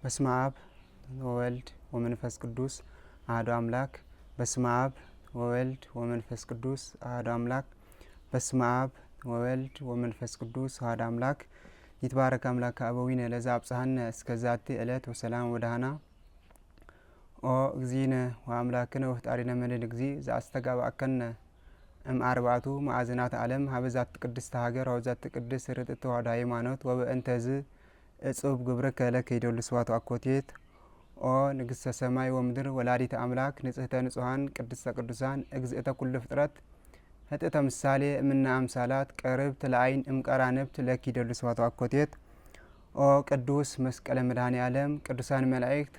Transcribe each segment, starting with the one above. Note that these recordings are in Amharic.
በስመ አብ ወወልድ ወመንፈስ ቅዱስ አሐዱ አምላክ። በስመ አብ ወወልድ ወመንፈስ ቅዱስ አሐዱ አምላክ። በስመ አብ ወወልድ ወመንፈስ ቅዱስ አሐዱ አምላክ። ይትባረክ አምላከ አበዊነ ለዘ አብጽሐነ እስከዛቲ ዕለት ወሰላም ወደሃና ኦ እግዚእነ ወአምላክነ ወፍጣሪነ መድኃኒነ እግዚእ ዘአስተጋባእከነ እምአርባዕቱ ማዕዘናት ዓለም ሀበዛት ቅድስት ሀገር ሀበዛት ቅድስት ርትዕት ተዋሕዶ ሃይማኖት ወበእንተዝ እጹብ ግብርከ ለከ ይደሉ ስብሐት ወአኮቴት ኦ ንግሥተ ሰማይ ወምድር ወላዲተ አምላክ ንጽሕተ ንጹሐን ቅድስተ ቅዱሳን እግዝእተ ኩሉ ፍጥረት ህጥእተ ምሳሌ እምነ አምሳላት ቀርብት ለአይን እምቀራንብት ለከ ይደሉ ስብሐት ወአኮቴት ኦ ቅዱስ መስቀለ መድኃኔ ዓለም ቅዱሳን መላእክት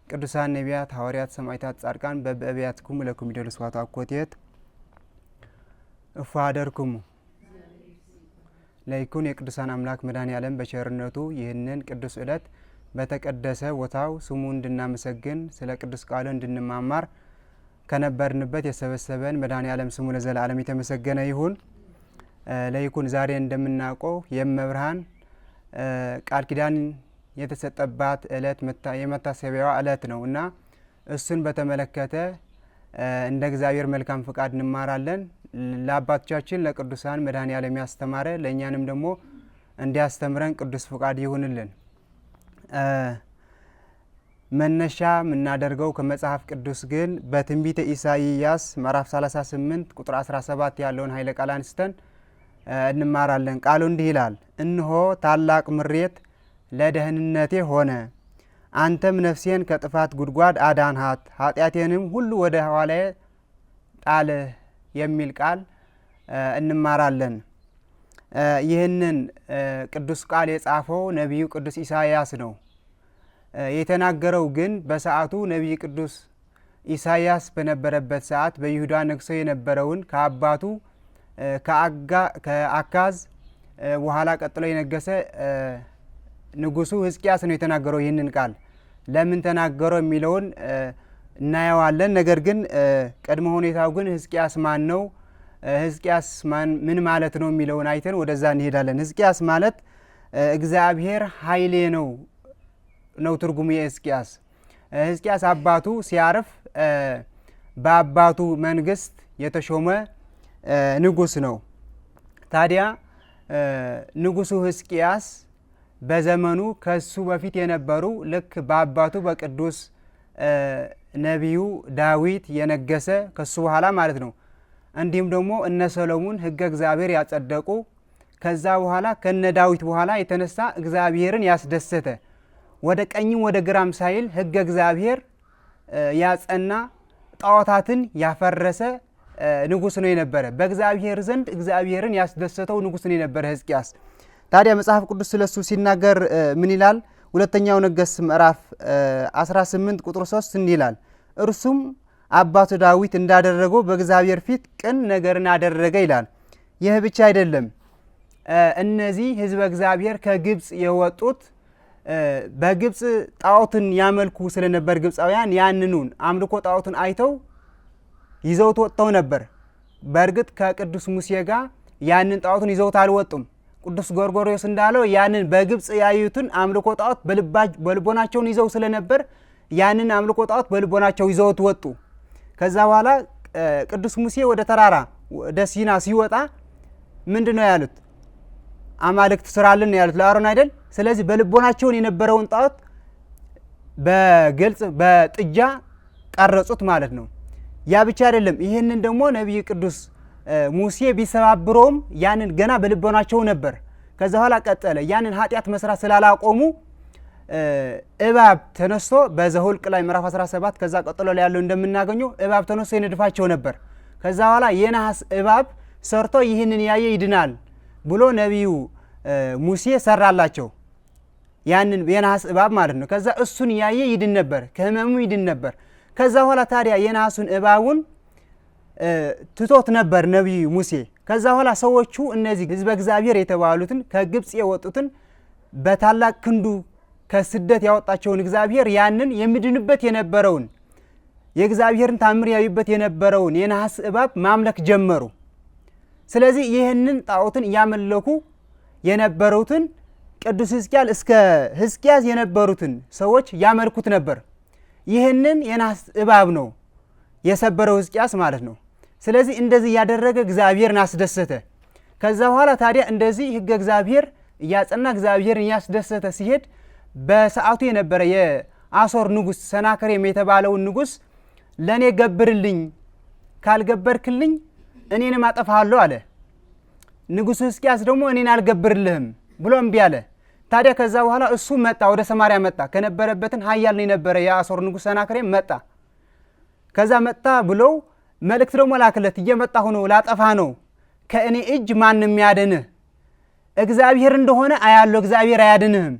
ቅዱሳን ነቢያት ሐዋርያት ሰማዕታት ጻድቃን በበአብያትክሙ ለክሙ ይደሉ ስብሐት ወአኮቴት እፋደርክሙ ለይኩን የቅዱሳን አምላክ መድኃኔ ዓለም በቸርነቱ ይህንን ቅዱስ ዕለት በተቀደሰ ቦታው ስሙ እንድናመሰግን ስለ ቅዱስ ቃሉ እንድንማማር ከነበርንበት የሰበሰበን መድኃኔ ዓለም ስሙ ለዘላለም የተመሰገነ ይሁን። ለይኩን ዛሬ እንደምናውቀው የመብርሃን ቃል ኪዳን የተሰጠባት ዕለት የመታሰቢያዋ ዕለት ነው እና እሱን በተመለከተ እንደ እግዚአብሔር መልካም ፍቃድ እንማራለን። ለአባቶቻችን ለቅዱሳን መድኃኔ ዓለም ያስተማረ ለእኛንም ደግሞ እንዲያስተምረን ቅዱስ ፍቃድ ይሁንልን። መነሻ የምናደርገው ከመጽሐፍ ቅዱስ ግን በትንቢተ ኢሳይያስ ምዕራፍ 38 ቁጥር 17 ያለውን ኃይለ ቃል አንስተን እንማራለን። ቃሉ እንዲህ ይላል፣ እነሆ ታላቅ ምሬት ለደህንነቴ ሆነ፣ አንተም ነፍሴን ከጥፋት ጉድጓድ አዳንሃት፣ ኃጢአቴንም ሁሉ ወደ ኋላዬ ጣልህ የሚል ቃል እንማራለን። ይህንን ቅዱስ ቃል የጻፈው ነቢዩ ቅዱስ ኢሳይያስ ነው። የተናገረው ግን በሰዓቱ ነቢይ ቅዱስ ኢሳይያስ በነበረበት ሰዓት በይሁዳ ነግሶ የነበረውን ከአባቱ ከአካዝ በኋላ ቀጥሎ የነገሰ ንጉሱ ሕዝቅያስ ነው የተናገረው። ይህንን ቃል ለምን ተናገረው የሚለውን እናየዋለን። ነገር ግን ቅድመ ሁኔታው ግን ሕዝቅያስ ማን ነው፣ ሕዝቅያስ ምን ማለት ነው የሚለውን አይተን ወደዛ እንሄዳለን። ሕዝቅያስ ማለት እግዚአብሔር ኃይሌ ነው ትርጉሙ የሕዝቅያስ። ሕዝቅያስ አባቱ ሲያርፍ በአባቱ መንግስት የተሾመ ንጉስ ነው። ታዲያ ንጉሱ ሕዝቅያስ በዘመኑ ከሱ በፊት የነበሩ ልክ በአባቱ በቅዱስ ነቢዩ ዳዊት የነገሰ ከሱ በኋላ ማለት ነው። እንዲሁም ደግሞ እነ ሰሎሞን ሕገ እግዚአብሔር ያጸደቁ ከዛ በኋላ ከነ ዳዊት በኋላ የተነሳ እግዚአብሔርን ያስደሰተ ወደ ቀኝም ወደ ግራም ሳይል ሕገ እግዚአብሔር ያጸና ጣዖታትን ያፈረሰ ንጉስ ነው የነበረ። በእግዚአብሔር ዘንድ እግዚአብሔርን ያስደሰተው ንጉስ ነው የነበረ ሕዝቅያስ። ታዲያ መጽሐፍ ቅዱስ ስለሱ ሲናገር ምን ይላል? ሁለተኛው ነገሥት ምዕራፍ 18 ቁጥር 3 እንዲህ ይላል፣ እርሱም አባቱ ዳዊት እንዳደረገው በእግዚአብሔር ፊት ቅን ነገርን አደረገ ይላል። ይህ ብቻ አይደለም። እነዚህ ህዝበ እግዚአብሔር ከግብፅ የወጡት በግብፅ ጣዖትን ያመልኩ ስለነበር ግብፃውያን ያንኑን አምልኮ ጣዖትን አይተው ይዘውት ወጥተው ነበር። በእርግጥ ከቅዱስ ሙሴ ጋር ያንን ጣዖትን ይዘውት አልወጡም። ቅዱስ ጎርጎርዮስ እንዳለው ያንን በግብፅ ያዩትን አምልኮ ጣዖት በልቦናቸውን ይዘው ስለነበር ያንን አምልኮ ጣዖት በልቦናቸው ይዘውት ወጡ። ከዛ በኋላ ቅዱስ ሙሴ ወደ ተራራ ወደ ሲና ሲወጣ ምንድን ነው ያሉት? አማልክት ስራልን ያሉት ለአሮን አይደል? ስለዚህ በልቦናቸውን የነበረውን ጣዖት በግልጽ በጥጃ ቀረጹት ማለት ነው። ያ ብቻ አይደለም። ይህንን ደግሞ ነቢይ ቅዱስ ሙሴ ቢሰባብሮም ያንን ገና በልቦናቸው ነበር። ከዛ በኋላ ቀጠለ። ያንን ኃጢአት መስራት ስላላቆሙ እባብ ተነስቶ በዘኍልቍ ላይ ምዕራፍ 17 ከዛ ቀጥሎ ላይ ያለው እንደምናገኘው እባብ ተነስቶ ይነድፋቸው ነበር። ከዛ በኋላ የነሐስ እባብ ሰርቶ ይህንን ያየ ይድናል ብሎ ነቢዩ ሙሴ ሰራላቸው። ያንን የነሐስ እባብ ማለት ነው። ከዛ እሱን ያየ ይድን ነበር፣ ከህመሙ ይድን ነበር። ከዛ በኋላ ታዲያ የነሐሱን እባቡን ትቶት ነበር ነቢዩ ሙሴ። ከዛ በኋላ ሰዎቹ እነዚህ ህዝበ እግዚአብሔር የተባሉትን ከግብፅ የወጡትን በታላቅ ክንዱ ከስደት ያወጣቸውን እግዚአብሔር ያንን የሚድንበት የነበረውን የእግዚአብሔርን ታምር ያዩበት የነበረውን የነሐስ እባብ ማምለክ ጀመሩ። ስለዚህ ይህንን ጣዖትን እያመለኩ የነበሩትን ቅዱስ ሕዝቅያስ እስከ ሕዝቅያስ የነበሩትን ሰዎች ያመልኩት ነበር። ይህንን የናስ እባብ ነው የሰበረው ሕዝቅያስ ማለት ነው። ስለዚህ እንደዚህ ያደረገ እግዚአብሔርን አስደሰተ። ከዛ በኋላ ታዲያ እንደዚህ ሕገ እግዚአብሔር እያጸና እግዚአብሔርን እያስደሰተ ሲሄድ በሰዓቱ የነበረ የአሦር ንጉሥ ሰናክሬም የተባለውን ንጉሥ ለእኔ ገብርልኝ፣ ካልገበርክልኝ እኔንም አጠፋለሁ አለ። ንጉሡ ሕዝቅያስ ደግሞ እኔን አልገብርልህም ብሎ እምቢ አለ። ታዲያ ከዛ በኋላ እሱ መጣ፣ ወደ ሰማርያ መጣ። ከነበረበትን ኃያል የነበረ የአሦር ንጉሥ ሰናክሬም መጣ። ከዛ መጣ ብለው መልእክት ደግሞ ላክለት። እየመጣሁ ነው፣ ላጠፋ ነው፣ ከእኔ እጅ ማንም ያድንህ፣ እግዚአብሔር እንደሆነ አያለው፣ እግዚአብሔር አያድንህም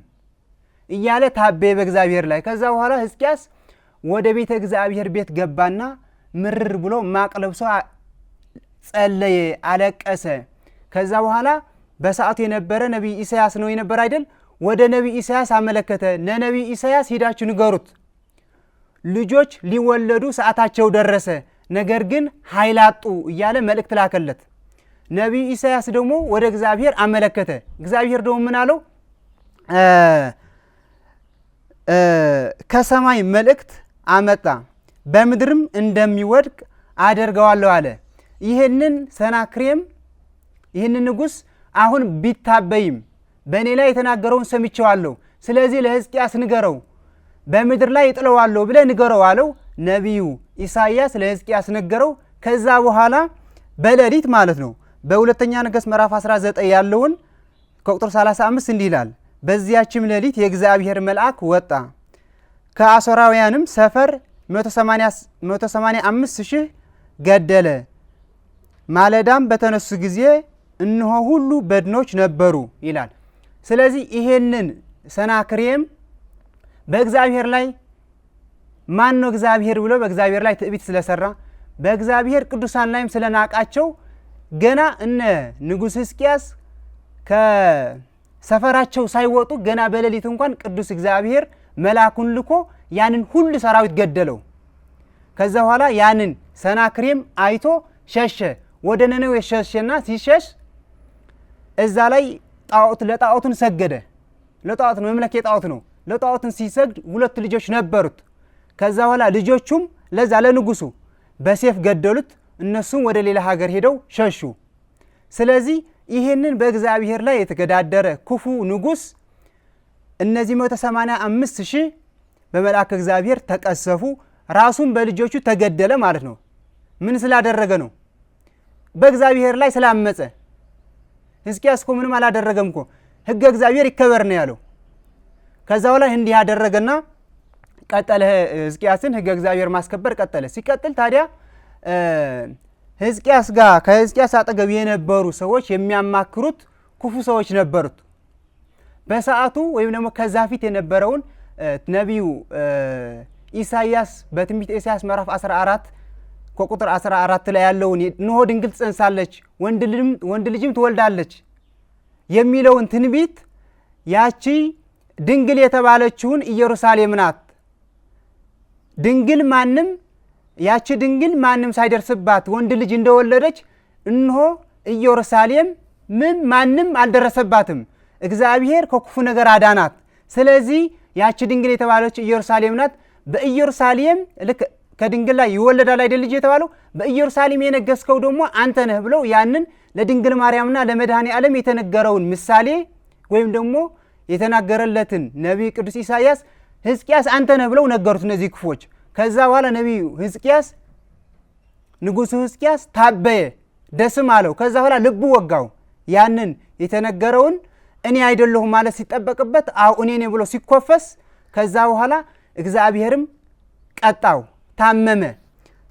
እያለ ታበየ በእግዚአብሔር ላይ። ከዛ በኋላ ሕዝቅያስ ወደ ቤተ እግዚአብሔር ቤት ገባና ምርር ብሎ ማቅ ለብሶ ጸለየ፣ አለቀሰ። ከዛ በኋላ በሰዓቱ የነበረ ነቢይ ኢሳያስ ነው የነበረ አይደል? ወደ ነቢይ ኢሳያስ አመለከተ። ለነቢይ ኢሳያስ ሂዳችሁ ንገሩት፣ ልጆች ሊወለዱ ሰዓታቸው ደረሰ፣ ነገር ግን ኃይል አጡ እያለ መልእክት ላከለት። ነቢይ ኢሳያስ ደግሞ ወደ እግዚአብሔር አመለከተ። እግዚአብሔር ደግሞ ምን አለው? ከሰማይ መልእክት አመጣ፣ በምድርም እንደሚወድቅ አደርገዋለሁ አለ። ይህንን ሰናክሬም ይህንን ንጉሥ አሁን ቢታበይም በእኔ ላይ የተናገረውን ሰምቼዋለሁ፣ ስለዚህ ለሕዝቅያስ ንገረው፣ በምድር ላይ እጥለዋለሁ ብለህ ንገረው አለው። ነቢዩ ኢሳያስ ለሕዝቅያስ ነገረው። ከዛ በኋላ በሌሊት ማለት ነው በሁለተኛ ነገሥት ምዕራፍ 19 ያለውን ከቁጥር 35 እንዲህ ይላል። በዚያችም ሌሊት የእግዚአብሔር መልአክ ወጣ፣ ከአሦራውያንም ሰፈር 185,000 ገደለ። ማለዳም በተነሱ ጊዜ እነሆ ሁሉ በድኖች ነበሩ ይላል። ስለዚህ ይሄንን ሰናክሬም በእግዚአብሔር ላይ ማን ነው እግዚአብሔር ብሎ በእግዚአብሔር ላይ ትዕቢት ስለሰራ በእግዚአብሔር ቅዱሳን ላይም ስለናቃቸው ገና እነ ንጉሥ ሕዝቅያስ ከሰፈራቸው ሳይወጡ ገና በሌሊት እንኳን ቅዱስ እግዚአብሔር መልአኩን ልኮ ያንን ሁሉ ሰራዊት ገደለው። ከዛ በኋላ ያንን ሰናክሬም አይቶ ሸሸ። ወደ ነነዌ ሸሸና ሲሸሽ እዛ ላይ ለጣዖቱን ሰገደ። ለጣዖት ነው መምለክ የጣዖት ነው። ለጣዖትን ሲሰግድ 2 ልጆች ነበሩት። ከዛ በኋላ ልጆቹም ለዛ ለንጉሱ በሴፍ ገደሉት። እነሱም ወደ ሌላ ሀገር ሄደው ሸሹ። ስለዚህ ይህንን በእግዚአብሔር ላይ የተገዳደረ ክፉ ንጉስ እነዚህ 185,000 በመልአከ እግዚአብሔር ተቀሰፉ። ራሱን በልጆቹ ተገደለ ማለት ነው። ምን ስላደረገ ነው? በእግዚአብሔር ላይ ስላመፀ። ሕዝቅያስ እኮ ምንም አላደረገም እኮ፣ ሕገ እግዚአብሔር ይከበር ነው ያለው። ከዛ በኋላ እንዲህ ያደረገና ቀጠለ። ሕዝቅያስን ሕገ እግዚአብሔር ማስከበር ቀጠለ። ሲቀጥል ታዲያ ሕዝቅያስ ጋር ከሕዝቅያስ አጠገብ የነበሩ ሰዎች የሚያማክሩት ክፉ ሰዎች ነበሩት። በሰዓቱ ወይም ደግሞ ከዛ ፊት የነበረውን ነቢዩ ኢሳያስ በትንቢተ ኢሳያስ ምዕራፍ 14 ከቁጥር 14 ላይ ያለውን እነሆ ድንግል ትጸንሳለች ወንድ ልጅም ትወልዳለች የሚለውን ትንቢት ያቺ ድንግል የተባለችውን ኢየሩሳሌም ናት። ድንግል ያቺ ድንግል ማንም ሳይደርስባት ወንድ ልጅ እንደወለደች እነሆ ኢየሩሳሌም ማንም አልደረሰባትም፣ እግዚአብሔር ከክፉ ነገር አዳናት። ስለዚህ ያቺ ድንግል የተባለችው ኢየሩሳሌም ናት። በኢየሩሳሌም ልክ ከድንግል ላይ ይወለዳል አይደል ልጅ የተባለው፣ በኢየሩሳሌም የነገስከው ደግሞ አንተ ነህ ብለው ያንን ለድንግል ማርያምና ለመድኃኔ ዓለም የተነገረውን ምሳሌ ወይም ደግሞ የተናገረለትን ነቢይ ቅዱስ ኢሳያስ ሕዝቅያስ አንተ ነህ ብለው ነገሩት እነዚህ ክፎች። ከዛ በኋላ ነቢዩ ሕዝቅያስ ንጉሡ ሕዝቅያስ ታበየ፣ ደስም አለው። ከዛ በኋላ ልቡ ወጋው። ያንን የተነገረውን እኔ አይደለሁም ማለት ሲጠበቅበት አው እኔ ነኝ ብሎ ሲኮፈስ፣ ከዛ በኋላ እግዚአብሔርም ቀጣው፣ ታመመ።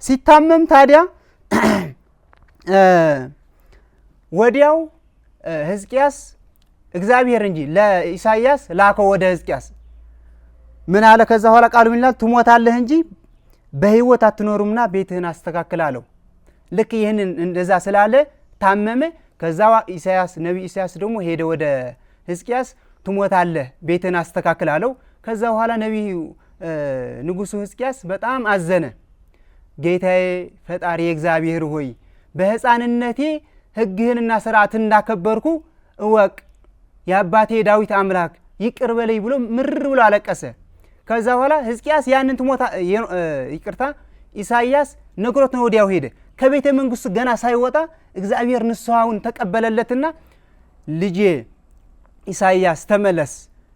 ሲታመም ታዲያ ወዲያው ሕዝቅያስ እግዚአብሔር እንጂ ለኢሳያስ ላከው ወደ ሕዝቅያስ። ምን አለ? ከዛ በኋላ ቃሉ ምን ይላል? ትሞታለህ እንጂ በህይወት አትኖሩምና ቤትህን አስተካክል አለው። ልክ ይህንን እንደዛ ስላለ ታመመ። ከዛ ኢሳያስ ነቢይ ኢሳያስ ደግሞ ሄደ ወደ ሕዝቅያስ፣ ትሞታለህ ቤትህን አስተካክል አለው። ከዛ በኋላ ነቢዩ ንጉሡ ሕዝቅያስ በጣም አዘነ። ጌታዬ ፈጣሪ እግዚአብሔር ሆይ በሕፃንነቴ ሕግህንና ስርዓትን እንዳከበርኩ እወቅ፣ የአባቴ ዳዊት አምላክ ይቅር በለኝ ብሎ ምር ብሎ አለቀሰ። ከዛ በኋላ ሕዝቅያስ ያንን ኢሳይያስ ነግሮት ነው ወዲያው ሄደ። ከቤተ መንግስቱ ገና ሳይወጣ እግዚአብሔር ንስሐውን ተቀበለለትና ልጄ ኢሳይያስ ተመለስ፣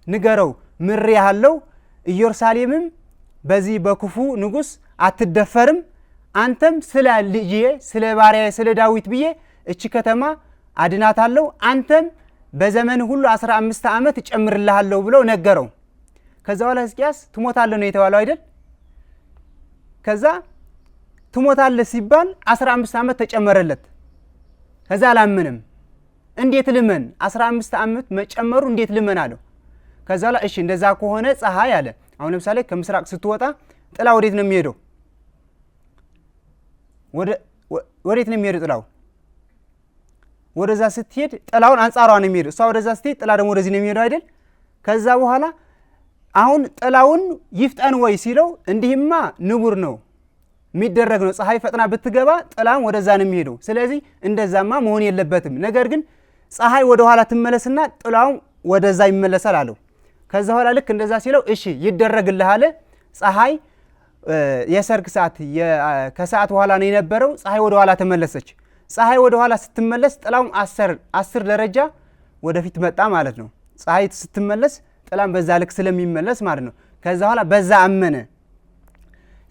ንገረው ምር ያለው ኢየሩሳሌምም በዚህ በክፉ ንጉስ አትደፈርም፣ አንተም ስለ ልጄ ስለ ባሪያዬ ስለ ዳዊት ብዬ እቺ ከተማ አድናታለሁ፣ አንተም በዘመን ሁሉ 15 ዓመት እጨምርልሃለሁ ብሎ ነገረው። ከዛ በኋላ ሕዝቅያስ ትሞታለህ ነው የተባለው አይደል? ከዛ ትሞታለህ ሲባል 15 ዓመት ተጨመረለት። ከዛ አላመንም። እንዴት ልመን 15 ዓመት መጨመሩ እንዴት ልመን አለው። ከዛ በኋላ እሺ እንደዛ ከሆነ ፀሐይ አለ። አሁን ለምሳሌ ከምስራቅ ስትወጣ ጥላ ወዴት ነው የሚሄደው? ወዴት ነው የሚሄደው ጥላው? ወደዛ ስትሄድ ጥላውን አንጻሯ ነው የሚሄደው። እሷ ወደዛ ስትሄድ ጥላ ደግሞ ወደዚህ ነው የሚሄደው አይደል? ከዛ በኋላ አሁን ጥላውን ይፍጠን ወይ ሲለው እንዲህማ ንቡር ነው የሚደረግ ነው። ፀሐይ ፈጥና ብትገባ ጥላም ወደዛ ነው የሚሄደው። ስለዚህ እንደዛማ መሆን የለበትም። ነገር ግን ፀሐይ ወደ ኋላ ትመለስና ጥላው ወደዛ ይመለሳል አለው። ከዛ በኋላ ልክ እንደዛ ሲለው እሺ ይደረግልሃል። ፀሐይ የሰርክ ሰዓት ከሰዓት በኋላ ነው የነበረው። ፀሐይ ወደ ኋላ ተመለሰች። ፀሐይ ወደ ኋላ ስትመለስ ጥላውም 10 ደረጃ ወደፊት መጣ ማለት ነው። ፀሐይ ስትመለስ ጥላም በዛ ልክ ስለሚመለስ ማለት ነው። ከዛ በኋላ በዛ አመነ።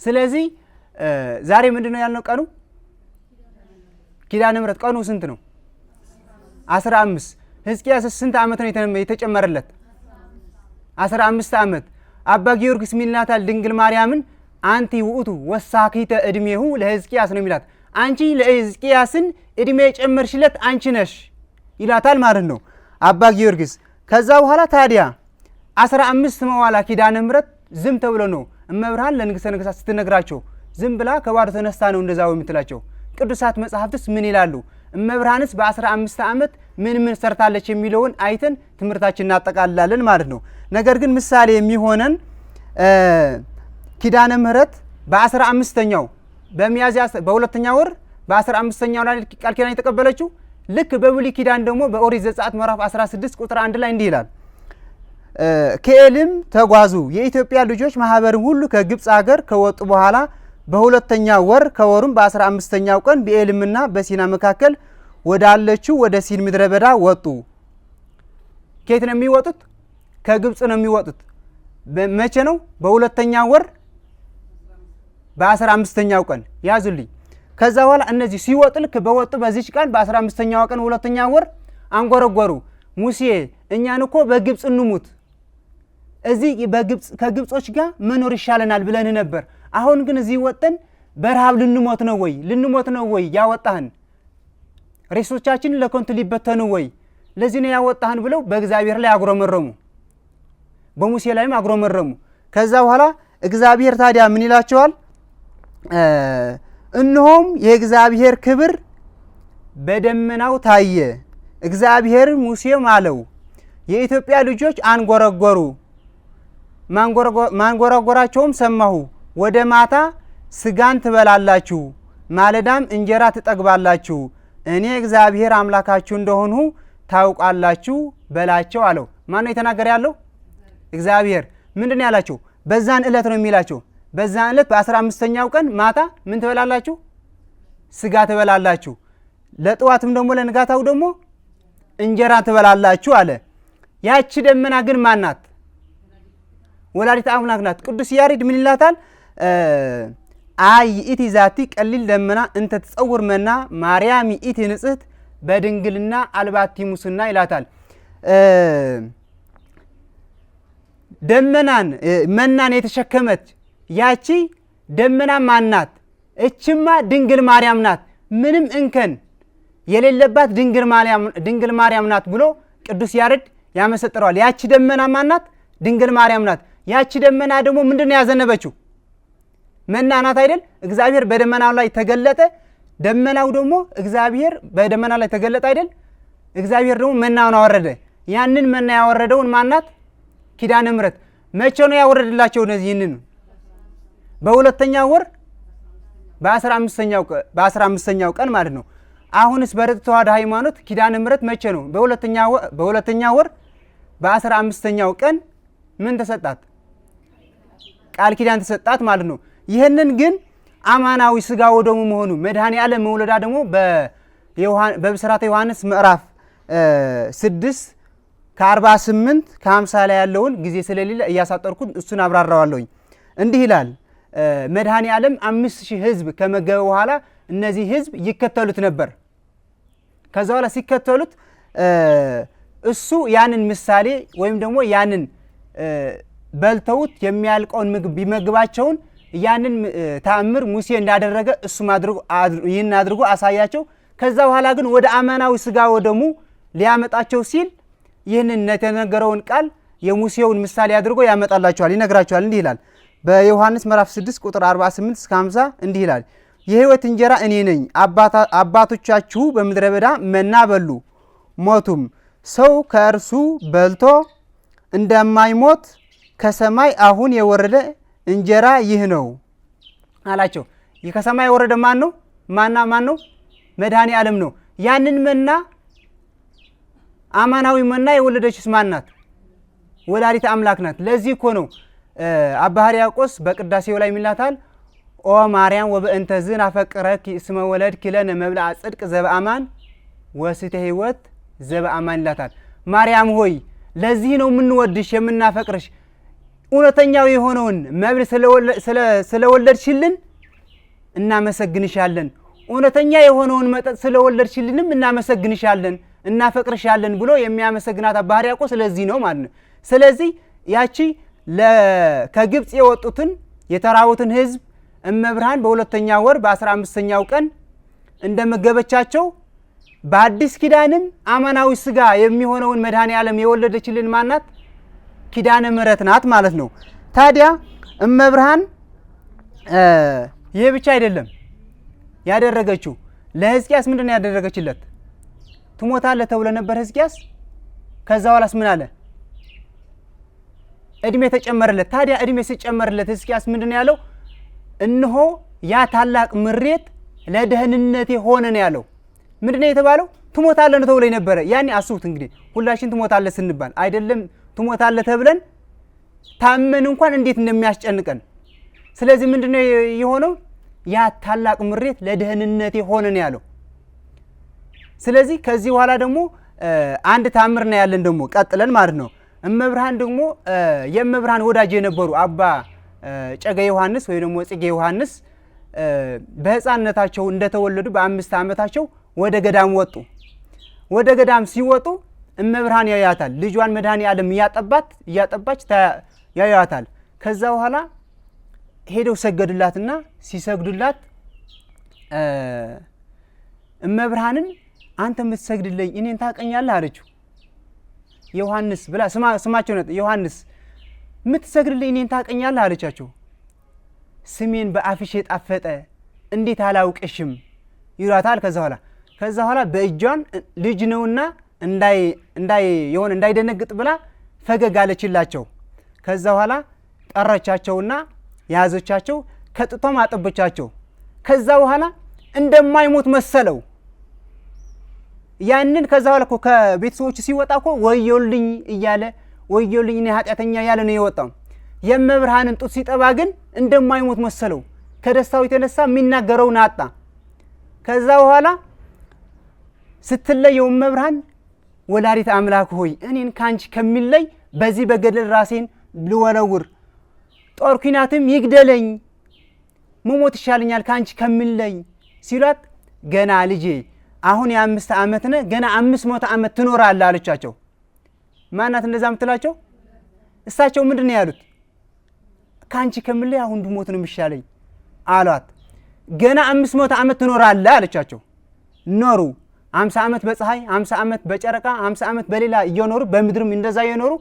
ስለዚህ ዛሬ ምንድነው ያልነው? ቀኑ ኪዳነ ምሕረት ቀኑ ስንት ነው? 15። ሕዝቅያስ ስንት ዓመት ነው የተጨመረለት? 15 ዓመት። አባ ጊዮርጊስ ሚልናታል ድንግል ማርያምን አንቲ ውእቱ ወሳኪተ እድሜሁ ለሕዝቅያስ ነው የሚላት። አንቺ ለሕዝቅያስን እድሜ የጨመርሽለት አንቺ ነሽ ይላታል ማለት ነው አባ ጊዮርጊስ። ከዛ በኋላ ታዲያ 15 መዋላ ኪዳነ ምሕረት ዝም ተብሎ ነው እመብርሃን ለንግሥተ ነገሥታት ስትነግራቸው ዝም ብላ ከባዶ ተነስታ ነው እንደዛው የምትላቸው። ቅዱሳት መጻሕፍትስ ምን ይላሉ? እመብርሃንስ በ15 ዓመት ምን ሰርታለች የሚለውን አይተን ትምህርታችን እናጠቃልላለን ማለት ነው። ነገር ግን ምሳሌ የሚሆነን ኪዳነ ምሕረት በ15ኛው በሚያዝያ በሁለተኛው ወር በ15ኛው ላይ ቃል ኪዳን የተቀበለችው ልክ በብሉይ ኪዳን ደግሞ በኦሪት ዘጸአት ምዕራፍ 16 ቁጥር 1 ላይ እንዲህ ይላል ከኤልም ተጓዙ የኢትዮጵያ ልጆች ማህበርን ሁሉ ከግብፅ ሀገር ከወጡ በኋላ በሁለተኛው ወር ከወሩም በ15ኛው ቀን በኤልምና በሲና መካከል ወዳለችው ወደ ሲን ምድረ በዳ ወጡ። ከየት ነው የሚወጡት? ከግብፅ ነው የሚወጡት። መቼ ነው? በሁለተኛው ወር በ15ኛው ቀን ያዙልኝ። ከዛ በኋላ እነዚህ ሲወጡ ልክ በወጡ በዚች ቀን በ15ኛው ቀን ሁለተኛው ወር አንጎረጎሩ። ሙሴ እኛን እኮ በግብፅ እንሙት፣ እዚህ ከግብጾች ጋር መኖር ይሻለናል ብለን ነበር። አሁን ግን እዚህ ወጠን በረሃብ ልንሞት ነው ወይ ያወጣህን? ሬሶቻችን ለኮንቱ ሊበተኑ ወይ? ለዚህ ነው ያወጣህን ብለው በእግዚአብሔር ላይ አጉረመረሙ፣ በሙሴ ላይም አጉረመረሙ። ከዛ በኋላ እግዚአብሔር ታዲያ ምን ይላቸዋል? እነሆም የእግዚአብሔር ክብር በደመናው ታየ። እግዚአብሔር ሙሴም አለው የኢትዮጵያ ልጆች አንጎረጎሩ፣ ማንጎራጎራቸውም ሰማሁ። ወደ ማታ ስጋን ትበላላችሁ፣ ማለዳም እንጀራ ትጠግባላችሁ፣ እኔ እግዚአብሔር አምላካችሁ እንደሆንሁ ታውቃላችሁ በላቸው አለው። ማን ነው የተናገረ ያለው? እግዚአብሔር። ምንድን ነው ያላቸው? በዛን ዕለት ነው የሚላቸው። በዛን ዕለት በ15ኛው ቀን ማታ ምን ትበላላችሁ? ስጋ ትበላላችሁ፣ ለጠዋትም ደግሞ ለንጋታው ደግሞ እንጀራ ትበላላችሁ አለ። ያቺ ደመና ግን ማን ናት? ወላዲተ አምላክ ናት። ቅዱስ ያሬድ ምን ይላታል? አይ ኢቲ ዛቲ ቀሊል ደመና እንተ ትጸውር መና ማርያም ኢቲ ንጽሕት በድንግልና አልባቲ ሙስና ይላታል። ደመናን መናን የተሸከመች ያቺ ደመና ማን ናት? እችማ ድንግል ማርያም ናት። ምንም እንከን የሌለባት ድንግል ማርያም ናት ብሎ ቅዱስ ያሬድ ያመሰጥረዋል። ያቺ ደመና ማን ናት? ድንግል ማርያም ናት። ያቺ ደመና ደግሞ ምንድነው ያዘነበችው? መና ናት አይደል? እግዚአብሔር በደመናው ላይ ተገለጠ። ደመናው ደግሞ እግዚአብሔር በደመና ላይ ተገለጠ አይደል? እግዚአብሔር ደግሞ መናውን አወረደ። ያንን መና ያወረደውን ማን ናት? ኪዳነ ምሕረት። መቼ ነው ያወረደላቸው? እነዚህን በሁለተኛው ወር በ15ኛው ቀን ማለት ነው። አሁንስ በርትዕ ተዋሕዶ ሃይማኖት ኪዳነ ምሕረት መቼ ነው? በሁለተኛው ወር በ15ኛው ቀን ምን ተሰጣት? ቃል ኪዳን ተሰጣት ማለት ነው። ይህንን ግን አማናዊ ስጋ ወደሙ መሆኑ መድኃኔ ዓለም መውለዳ ደግሞ በብስራተ ዮሐንስ ምዕራፍ 6 ከ48 ከ50 ላይ ያለውን ጊዜ ስለሌለ እያሳጠርኩት እሱን አብራራዋለሁኝ። እንዲህ ይላል መድኃኔ ዓለም 5000 ህዝብ ከመገበ በኋላ እነዚህ ህዝብ ይከተሉት ነበር። ከዛ በኋላ ሲከተሉት እሱ ያንን ምሳሌ ወይም ደግሞ ያንን በልተውት የሚያልቀውን ምግብ ቢመግባቸውን ያንን ተአምር ሙሴ እንዳደረገ እሱም ይህን አድርጎ አሳያቸው። ከዛ በኋላ ግን ወደ አማናዊ ስጋ ወደሙ ሊያመጣቸው ሲል ይህንን የተነገረውን ቃል የሙሴውን ምሳሌ አድርጎ ያመጣላቸዋል፣ ይነግራቸዋል። እንዲህ ይላል በዮሐንስ ምዕራፍ 6 ቁጥር 48 እስከ 50 እንዲህ ይላል የህይወት እንጀራ እኔ ነኝ። አባቶቻችሁ በምድረ በዳ መና በሉ ሞቱም። ሰው ከእርሱ በልቶ እንደማይሞት ከሰማይ አሁን የወረደ እንጀራ ይህ ነው አላቸው። ይህ ከሰማይ የወረደ ማን ነው? ማን ነው? መድኃኔ ዓለም ነው። ያንን መና አማናዊ መና የወለደችስ ማን ናት? ወላዲተ አምላክ ናት። ለዚህ እኮ ነው አባ ሕርያቆስ በቅዳሴው ላይ ሚላታል ኦ ማርያም ወበእንተዝን አፈቅረኪ እስመ ወለድኪ ለነ መብልዐ ጽድቅ ዘበአማን ወስተ ሕይወት ዘበአማን ይላታል። ማርያም ሆይ ለዚህ ነው የምንወድሽ የምናፈቅርሽ፣ እውነተኛው የሆነውን መብል ስለወለድሽልን እናመሰግንሻለን፣ እውነተኛ የሆነውን መጠጥ ስለወለድሽልንም እናመሰግንሻለን፣ እናፈቅርሻለን ብሎ የሚያመሰግናት አባ ሕርያቆስ ስለዚህ ነው ማለት ነው። ስለዚህ ያቺ ከግብፅ የወጡትን የተራቡትን ህዝብ እመብርሃን በሁለተኛ ወር በ15ኛው ቀን እንደመገበቻቸው በአዲስ ኪዳንም አማናዊ ስጋ የሚሆነውን መድኃኔ ዓለም የወለደችልን ማናት? ኪዳነ ምሕረት ናት ማለት ነው። ታዲያ እመብርሃን ይሄ ብቻ አይደለም ያደረገችው። ለሕዝቅያስ ምንድን ነው ያደረገችለት? ትሞታለህ ተብሎ ነበር ሕዝቅያስ። ከዛ በኋላስ ምን አለ? እድሜ ተጨመረለት። ታዲያ እድሜ ሲጨመርለት ሕዝቅያስ ምንድን ነው ያለው? እነሆ ያ ታላቅ ምሬት ለደህንነቴ ሆነ ነው ያለው። ምንድን ነው የተባለው? ትሞታለህ ነው ተብሎ ነበረ። ያኔ አስቡት እንግዲህ ሁላችን ትሞታለህ ስንባል አይደለም ትሞታለህ ተብለን ታመን እንኳን እንዴት እንደሚያስጨንቀን። ስለዚህ ምንድን ነው የሆነው? ያ ታላቅ ምሬት ለደህንነቴ ሆነ ነው ያለው። ስለዚህ ከዚህ በኋላ ደግሞ አንድ ታምር ነው ያለን ደግሞ ቀጥለን ማለት ነው። እመብርሃን ደግሞ የእመብርሃን ወዳጅ የነበሩ አባ ጨገ ዮሐንስ ወይ ደግሞ ጽጌ ዮሐንስ በህፃንነታቸው እንደተወለዱ በ5 ዓመታቸው ወደ ገዳም ወጡ። ወደ ገዳም ሲወጡ እመብርሃን ያያታል። ልጇን መድኃኔ ዓለም እያጠባች ያያታል። ከዛ በኋላ ሄደው ሰገዱላትና ሲሰግዱላት እመብርሃንን አንተ የምትሰግድልኝ እኔን ታቀኛለህ አለችው። ዮሐንስ ብላ ስማቸው ነው። ዮሐንስ የምትሰግድልኝ እኔን ታቀኛለህ አለቻቸው። ስሜን በአፍሽ የጣፈጠ እንዴት አላውቅሽም ይሏታል። ከዛ በኋላ በእጇን ልጅ ነውና እንዳይደነግጥ ብላ ፈገግ አለችላቸው። ከዛ በኋላ ጠራቻቸውና ያዘቻቸው፣ ከጥቶም አጠበቻቸው። ከዛ በኋላ እንደማይሞት መሰለው። ያንን ከዛ በኋላ እኮ ከቤተሰቦቹ ሲወጣ እኮ ወዮልኝ እያለ ወዮልኝ እኔ ኃጢአተኛ ያለ ነው የወጣው። የእመብርሃንን ጡት ሲጠባ ግን እንደማይሞት መሰለው። ከደስታው የተነሳ የሚናገረውን አጣ። ከዛ በኋላ ስትለየው እመብርሃን ወላዲተ አምላክ ሆይ እኔን ካንቺ ከሚለይ በዚህ በገደል ራሴን ልወረውር፣ ጦር ኩናትም ይግደለኝ፣ መሞት ይሻለኛል ካንቺ ከሚለይ ሲሏት፣ ገና ልጄ አሁን የ5 ዓመት ነህ፣ ገና 500 ዓመት ትኖራለህ አለቻቸው። ማናት እንደዛ ምትላቸው? እሳቸው ምንድን ነው ያሉት? ካንቺ ከሚለይ አሁን ብሞት ነው የሚሻለኝ አሏት። ገና 500 ዓመት ትኖራለህ አለቻቸው። ኖሩ 50 ዓመት በፀሐይ 50 ዓመት በጨረቃ 50 ዓመት በሌላ እየኖሩ በምድርም እንደዛ እየኖሩ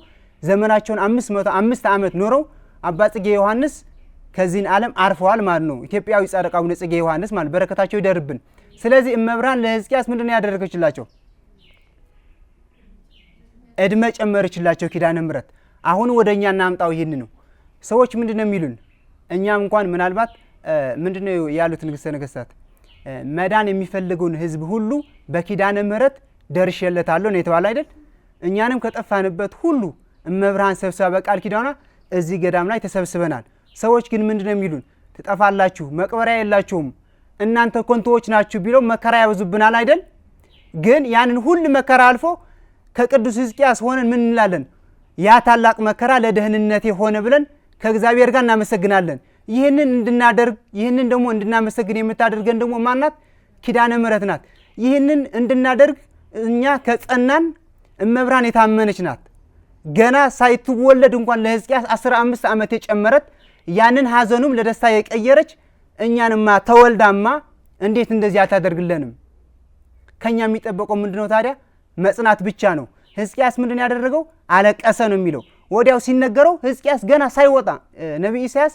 ዘመናቸውን 505 ዓመት ኖረው አባ ጽጌ ዮሐንስ ከዚህን ዓለም አርፈዋል ማለት ነው። ኢትዮጵያዊ ጻድቅ አቡነ ጽጌ ዮሐንስ ማለት በረከታቸው ይደርብን። ስለዚህ እመብርሃን ለሕዝቅያስ ምንድን ነው ያደረገችላቸው? እድሜ ጨመረችላቸው ኪዳነ ምሕረት። አሁን ወደኛ እናምጣው። ይሄን ነው ሰዎች ምንድን ነው የሚሉን? እኛም እንኳን ምናልባት ምንድን ነው ያሉት ንግሥተ ነገሥታት መዳን የሚፈልገውን ሕዝብ ሁሉ በኪዳነ ምሕረት ደርሼለታለሁ ነው የተባለ አይደል? እኛንም ከጠፋንበት ሁሉ እመብርሃን ሰብስባ በቃል ኪዳኗ እዚህ ገዳም ላይ ተሰብስበናል። ሰዎች ግን ምንድነው የሚሉን? ትጠፋላችሁ፣ መቅበሪያ የላችሁም፣ እናንተ ኮንቶዎች ናችሁ ቢለው መከራ ያበዙብናል አይደል? ግን ያንን ሁሉ መከራ አልፎ ከቅዱስ ሕዝቅያስ ሆነን ምን እንላለን? ያ ታላቅ መከራ ለደህንነቴ ሆነ ብለን ከእግዚአብሔር ጋር እናመሰግናለን። ይህንን እንድናደርግ ይህንን ደግሞ እንድናመሰግን የምታደርገን ደግሞ ማናት? ኪዳነ ምሕረት ናት። ይህንን እንድናደርግ እኛ ከጸናን እመብርሃን የታመነች ናት። ገና ሳይትወለድ እንኳን ለሕዝቅያስ 15 ዓመት የጨመረት ያንን ሐዘኑም ለደስታ የቀየረች እኛንማ ተወልዳማ እንዴት እንደዚህ አታደርግልንም? ከኛ የሚጠበቀው ምንድነው ታዲያ? መጽናት ብቻ ነው። ሕዝቅያስ ምንድን ያደረገው? አለቀሰ ነው የሚለው። ወዲያው ሲነገረው ሕዝቅያስ ገና ሳይወጣ ነቢይ ኢሳያስ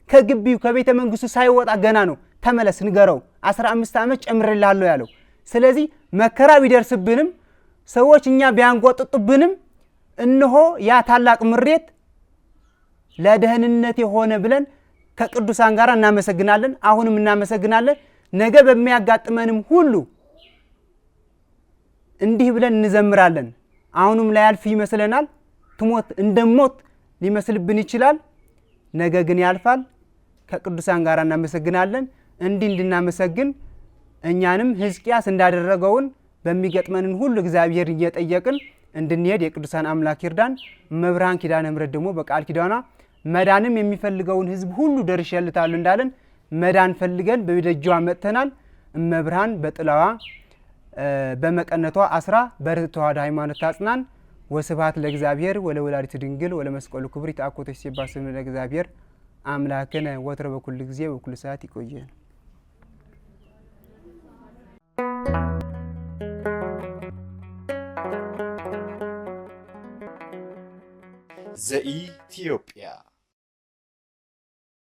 ከግቢው ከቤተ መንግስቱ ሳይወጣ ገና ነው ተመለስ ንገረው 15 ዓመት ጨምሬልሃለሁ ያለው። ስለዚህ መከራ ቢደርስብንም ሰዎች እኛ ቢያንጓጥጡብንም እነሆ ያ ታላቅ ምሬት ለደህንነት የሆነ ብለን ከቅዱሳን ጋር እናመሰግናለን። አሁንም እናመሰግናለን። ነገ በሚያጋጥመንም ሁሉ እንዲህ ብለን እንዘምራለን። አሁንም ላይ ያልፍ ይመስለናል። ትሞት እንደሞት ሊመስልብን ይችላል። ነገ ግን ያልፋል። ከቅዱሳን ጋር እናመሰግናለን። እንዲህ እንድናመሰግን እኛንም ሕዝቅያስ እንዳደረገውን በሚገጥመንን ሁሉ እግዚአብሔር እየጠየቅን እንድንሄድ የቅዱሳን አምላክ ይርዳን። እመብርሃን ኪዳነ ምሕረት ደግሞ በቃል ኪዳኗ መዳንም የሚፈልገውን ሕዝብ ሁሉ ደርሼልታለሁ እንዳለን መዳን ፈልገን በደጇ መጥተናል። እመብርሃን በጥላዋ በመቀነቷ አስራ በርትዕ ተዋሕዶ ሃይማኖት ታጽናን። ወስብሐት ለእግዚአብሔር ወለወላዲቱ ድንግል ወለመስቀሉ ክቡር። ይትአኮቶ ይሴባ ስምነ ለእግዚአብሔር አምላክነ ወትረ በኩል ጊዜ በኩል ሰዓት ይቆየን። ዘኢትዮጵያ